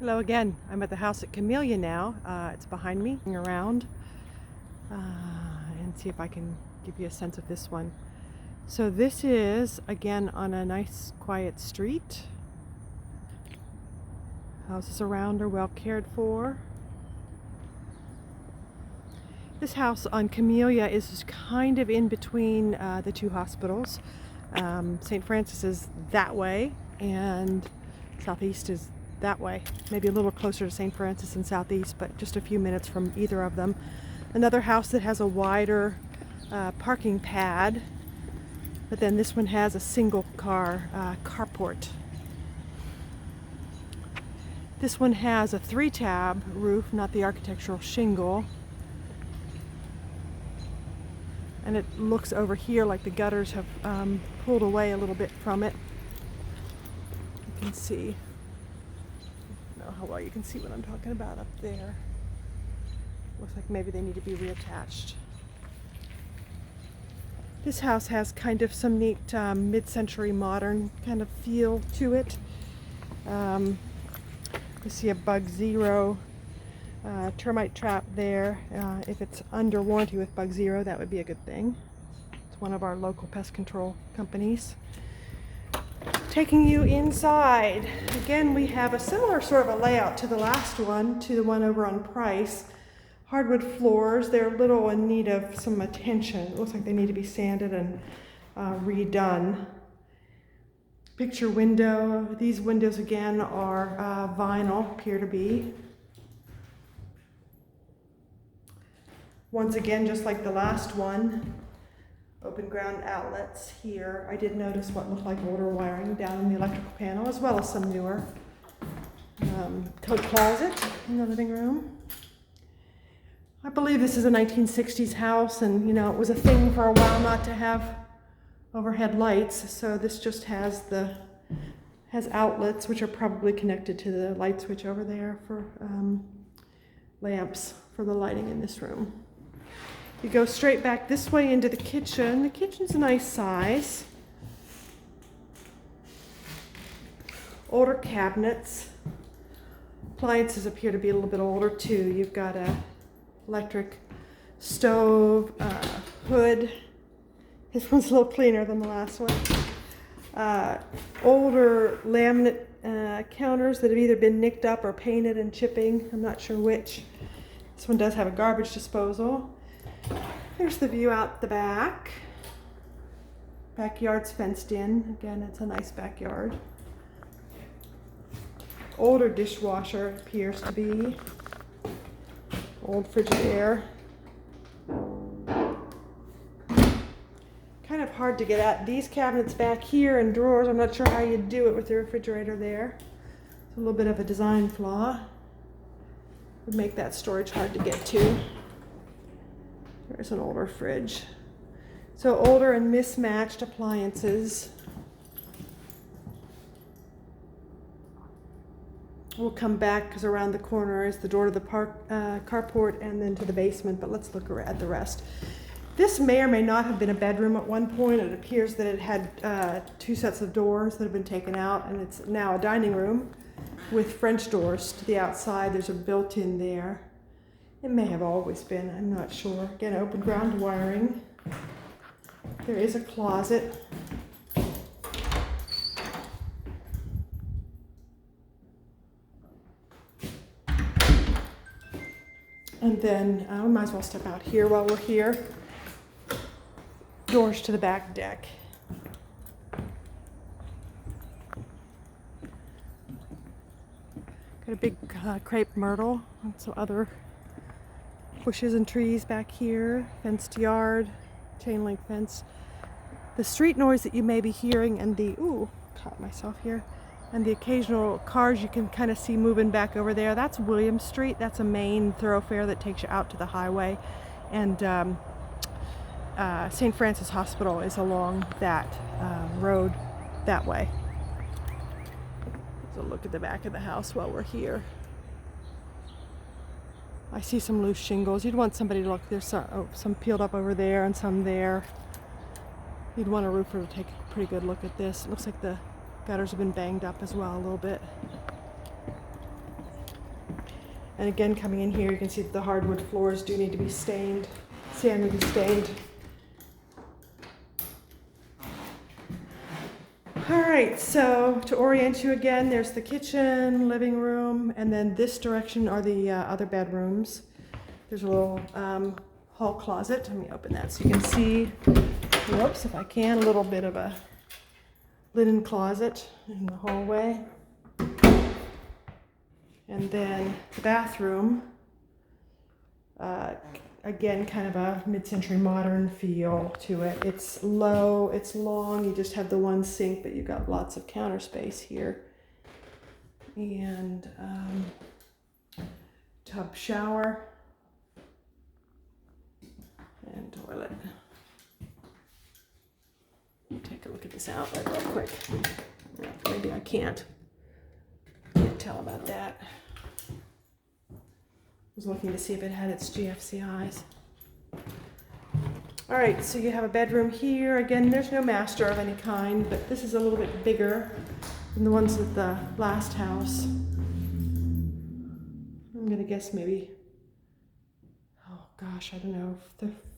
Hello again. I'm at the house at Camellia now. It's behind me. Around and see if I can give you a sense of this one. So this is again on a nice quiet street. Houses around are well cared for. This house on Camellia is kind of in between the two hospitals. St. Francis is that way and Southeast is that way, maybe a little closer to St. Francis and Southeast, but just a few minutes from either of them. Another house that has a wider parking pad, but then this one has a single car carport. This one has a 3-tab roof, not the architectural shingle. And it looks over here like the gutters have pulled away a little bit from it. You can see. I don't know how well you can see what I'm talking about up there. Looks like maybe they need to be reattached. This house has kind of some neat mid-century modern kind of feel to it. You see a Bug Zero termite trap there. If it's under warranty with Bug Zero, that would be a good thing. It's one of our local pest control companies. Taking you inside. Again, we have a similar sort of a layout to the last one, to the one over on Price. Hardwood floors, they're a little in need of some attention. It looks like they need to be sanded and redone. Picture window. These windows again are vinyl, appear to be. Once again, just like the last one, open ground outlets here. I did notice what looked like older wiring down in the electrical panel, as well as some newer. Coat closet in the living room. I believe this is a 1960s house, and you know, it was a thing for a while not to have overhead lights, so this just has outlets which are probably connected to the light switch over there for lamps for the lighting in this room. You go straight back this way into the kitchen. The kitchen's a nice size. Older cabinets. Appliances appear to be a little bit older too. You've got a electric stove, hood. This one's a little cleaner than the last one. Older laminate counters that have either been nicked up or painted and chipping. I'm not sure which. This one does have a garbage disposal. Here's the view out the back. Backyard's fenced in. Again, it's a nice backyard. Older dishwasher appears to be. Old Frigidaire. Kind of hard to get at. These cabinets back here and drawers, I'm not sure how you'd do it with the refrigerator there. It's a little bit of a design flaw. Would make that storage hard to get to. There's an older fridge. So older and mismatched appliances. We'll come back because around the corner is the door to the carport and then to the basement, but let's look at the rest. This may or may not have been a bedroom at one point. It appears that it had 2 sets of doors that have been taken out, and it's now a dining room with French doors to the outside. There's a built-in there. It may have always been, I'm not sure. Again, open ground wiring. There is a closet. And then we might as well step out here while we're here. Doors to the back deck. Got a big crepe myrtle and some other bushes and trees back here. Fenced yard, chain link fence. The street noise that you may be hearing and the, caught myself here, and the occasional cars you can kind of see moving back over there. That's William Street. That's a main thoroughfare that takes you out to the highway. And St. Francis Hospital is along that road that way. So look at the back of the house while we're here. I see some loose shingles. You'd want somebody to look. There's some peeled up over there and some there. You'd want a roofer to take a pretty good look at this. It looks like the gutters have been banged up as well a little bit. And again, coming in here, you can see that the hardwood floors do need to be stained, sanded and stained. All right, so to orient you again, there's the kitchen, living room, and then this direction are the other bedrooms. There's a little hall closet. Let me open that so you can see, whoops, if I can, a little bit of a linen closet in the hallway. And then the bathroom, again, kind of a mid-century modern feel to it. It's low, it's long, you just have the one sink, but you've got lots of counter space here. And tub shower and toilet. Take a look at this outlet real quick. Yeah, maybe I can't tell about that. I was looking to see if it had its GFCIs. All right, so you have a bedroom here. Again, there's no master of any kind, but this is a little bit bigger than the ones at the last house. I'm gonna guess maybe, oh gosh, I don't know,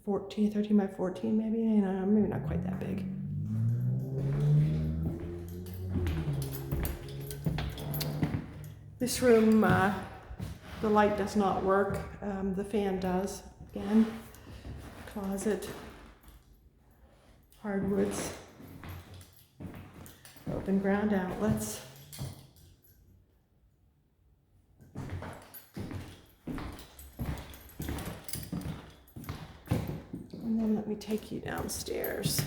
13 by 14 maybe, maybe not quite that big. This room, the light does not work. The fan does. Again, closet, hardwoods, open ground outlets. And then let me take you downstairs.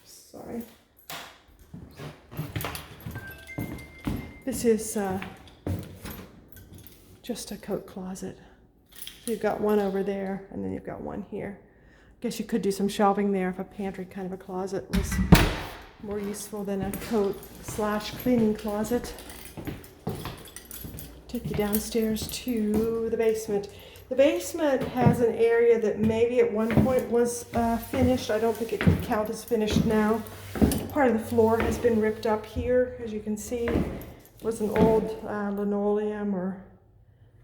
Sorry. This is just a coat closet. So you've got one over there, and then you've got one here. I guess you could do some shelving there if a pantry kind of a closet was more useful than a coat/cleaning closet. Take you downstairs to the basement. The basement has an area that maybe at one point was finished. I don't think it could count as finished now. Part of the floor has been ripped up here, as you can see. It was an old linoleum, or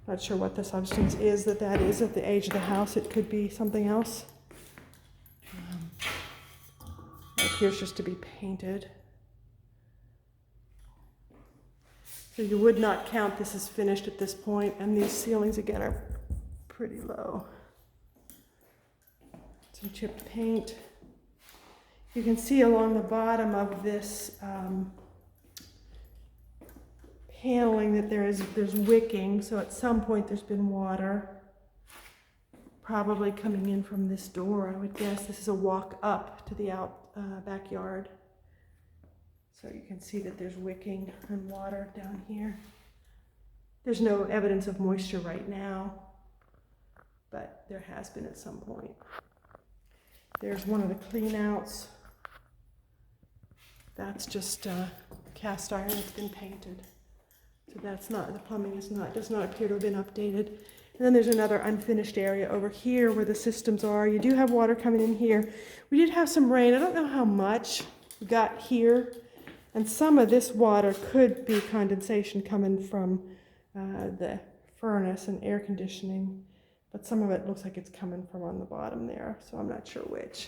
not sure what the substance is that is at the age of the house. It could be something else. It appears just to be painted. So you would not count this as finished at this point, and these ceilings again are pretty low. Some chipped paint. You can see along the bottom of this paneling that there's wicking, so at some point there's been water probably coming in from this door, I would guess. This is a walk up to the backyard. So you can see that there's wicking and water down here. There's no evidence of moisture right now, but there has been at some point. There's one of the clean outs. That's just cast iron that's been painted. So that's not, the plumbing does not appear to have been updated. And then there's another unfinished area over here where the systems are. You do have water coming in here. We did have some rain. I don't know how much we got here. And some of this water could be condensation coming from the furnace and air conditioning. But some of it looks like it's coming from on the bottom there. So I'm not sure which.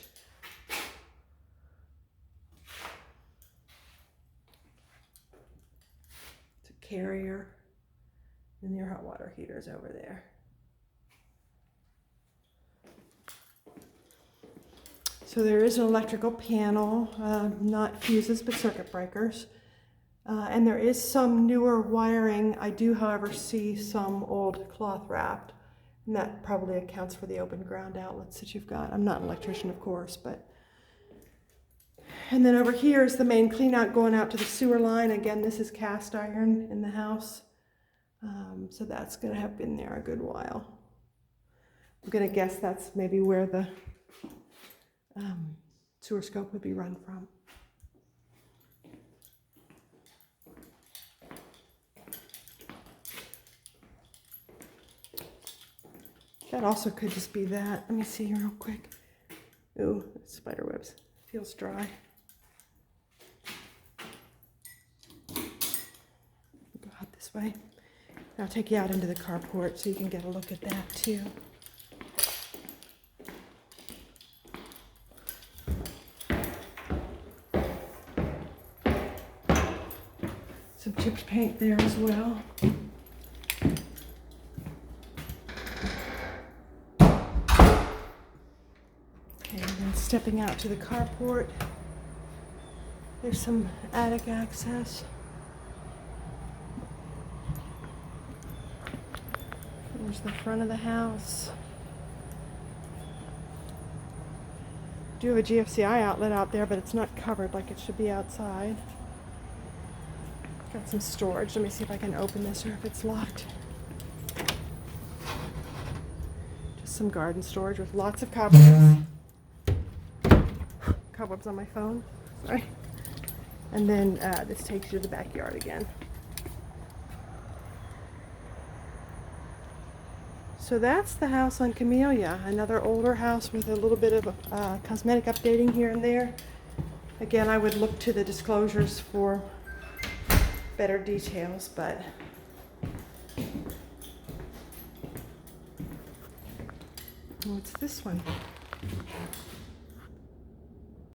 It's a carrier. And your hot water heater's over there. So there is an electrical panel, not fuses, but circuit breakers. And there is some newer wiring. I do, however, see some old cloth wrapped. And that probably accounts for the open ground outlets that you've got. I'm not an electrician, of course, but. And then over here is the main clean out going out to the sewer line. Again, this is cast iron in the house. So that's going to have been there a good while. I'm going to guess that's maybe where the sewer scope would be run from. That also could just be that. Let me see here real quick. Ooh, spider webs. Feels dry. this way. I'll take you out into the carport so you can get a look at that too. Some chipped paint there as well. And then stepping out to the carport, there's some attic access. There's the front of the house. Do have a GFCI outlet out there, but it's not covered like it should be outside. Got some storage. Let me see if I can open this or if it's locked. Just some garden storage with lots of cobwebs. Cobwebs on my phone. Sorry. And then this takes you to the backyard again. So that's the house on Camellia, another older house with a little bit of cosmetic updating here and there. Again, I would look to the disclosures for better details, but what's this one?